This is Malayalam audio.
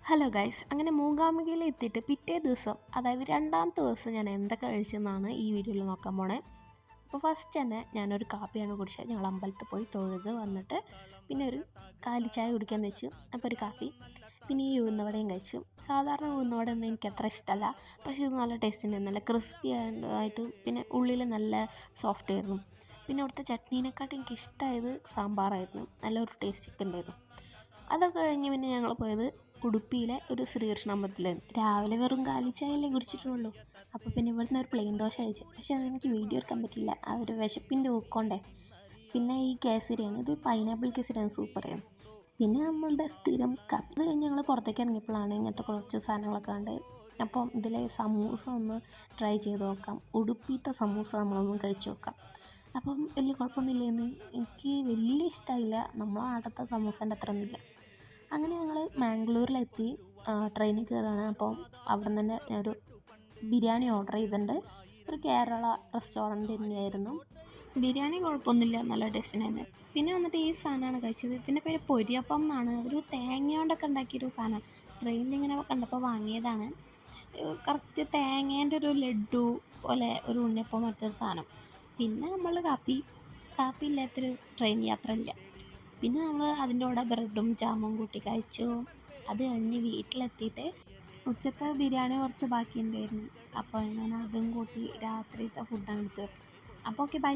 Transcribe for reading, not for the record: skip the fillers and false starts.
ഹലോ ഗൈസ്, അങ്ങനെ മൂകാംബികയിൽ എത്തിയിട്ട് പിറ്റേ ദിവസം, അതായത് രണ്ടാമത്തെ ദിവസം ഞാൻ എന്തൊക്കെ കഴിച്ചെന്നാണ് ഈ വീഡിയോയിൽ നോക്കാൻ പോണേ. അപ്പോൾ ഫസ്റ്റ് തന്നെ ഞാനൊരു കാപ്പിയാണ് കുടിച്ചത്. ഞങ്ങൾ അമ്പലത്തിൽ പോയി തൊഴുത് വന്നിട്ട് പിന്നെ ഒരു കാലിച്ചായ കുടിക്കാൻ വെച്ചു. അപ്പോൾ ഒരു കാപ്പി, പിന്നെ ഈ ഉഴുന്നവടയും കഴിച്ചു. സാധാരണ ഉഴുന്നവട ഒന്നും എനിക്ക് അത്ര ഇഷ്ടമല്ല, പക്ഷേ ഇത് നല്ല ടേസ്റ്റ് ഉണ്ട്. നല്ല ക്രിസ്പി ആയിട്ട് പിന്നെ ഉള്ളിൽ നല്ല സോഫ്റ്റ് ആയിരുന്നു. പിന്നെ അവിടുത്തെ ചട്നീനെക്കാട്ടും എനിക്ക് ഇഷ്ടമായത് സാമ്പാറായിരുന്നു. നല്ലൊരു ടേസ്റ്റ് ഒക്കെ ഉണ്ടായിരുന്നു. അതൊക്കെ കഴിഞ്ഞ് പിന്നെ ഞങ്ങൾ പോയത് ഉടുപ്പിയിലെ ഒരു ശ്രീകൃഷ്ണ അമ്പലത്തിലായിരുന്നു. രാവിലെ വെറും കാലിച്ചായല്ലേ കുടിച്ചിട്ടുള്ളൂ. അപ്പോൾ പിന്നെ ഇവിടുന്ന് ഒരു പ്ലെയിൻ ദോശ കഴിച്ചു. പക്ഷേ അതെനിക്ക് വീഡിയോ എടുക്കാൻ പറ്റില്ല, ആ ഒരു വിശപ്പിൻ്റെ ഊക്കൊണ്ടേ. പിന്നെ ഈ കേസരിയാണ്, ഇത് പൈനാപ്പിൾ കേസരിയാണ്, സൂപ്പറായിരുന്നു. പിന്നെ നമ്മളുടെ സ്ഥിരം കാപ്പി. അത് കഴിഞ്ഞ് ഞങ്ങൾ പുറത്തേക്ക് ഇറങ്ങിയപ്പോഴാണ് ഇങ്ങനത്തെ കുറച്ച് സാധനങ്ങളൊക്കെ കണ്ട്. അപ്പം ഇതിലെ സമൂസ ഒന്ന് ട്രൈ ചെയ്ത് നോക്കാം. ഉടുപ്പിത്തെ സമൂസ നമ്മളൊന്ന് കഴിച്ച് നോക്കാം. അപ്പം വലിയ കുഴപ്പമൊന്നുമില്ലെന്ന്, എനിക്ക് വലിയ ഇഷ്ടമായില്ല. നമ്മളെ നാട്ടിലത്തെ സമൂസേൻ്റെ അത്ര ഒന്നുമില്ല. അങ്ങനെ ഞങ്ങൾ മാംഗ്ലൂരിലെത്തി, ട്രെയിനിൽ കയറുകയാണ്. അപ്പം അവിടെ നിന്ന് തന്നെ ഒരു ബിരിയാണി ഓർഡർ ചെയ്തിട്ടുണ്ട്. ഒരു കേരള റെസ്റ്റോറൻറ്റ് തന്നെയായിരുന്നു. ബിരിയാണി കുഴപ്പമൊന്നുമില്ല, നല്ല ടേസ്റ്റിനായിരുന്നു. പിന്നെ വന്നിട്ട് ഈ സാധനമാണ് കഴിച്ചത്. ഇതിൻ്റെ പേര് പൊരിയപ്പം എന്നാണ്. ഒരു തേങ്ങ കൊണ്ടൊക്കെ ഉണ്ടാക്കിയൊരു സാധനം. ട്രെയിനിലിങ്ങനെ കണ്ടപ്പോൾ വാങ്ങിയതാണ്. കറക്റ്റ് തേങ്ങേൻ്റെ ഒരു ലഡു പോലെ ഒരു ഉണ്ണിയപ്പം പോലത്തെ ഒരു സാധനം. പിന്നെ നമ്മൾ കാപ്പി ഇല്ലാത്തൊരു ട്രെയിൻ യാത്ര ഇല്ല. പിന്നെ നമ്മൾ അതിൻ്റെ കൂടെ ബ്രെഡും ജാമും കൂട്ടി കഴിച്ചു. അത് കഴിഞ്ഞ് വീട്ടിലെത്തിയിട്ട് ഉച്ചത്തെ ബിരിയാണി കുറച്ച് ബാക്കിയുണ്ടായിരുന്നു. അപ്പോൾ ഞാൻ അതും കൂട്ടി രാത്രിത്തെ ഫുഡാണ് എടുത്തത്. അപ്പോൾ ഓക്കെ, ബൈ.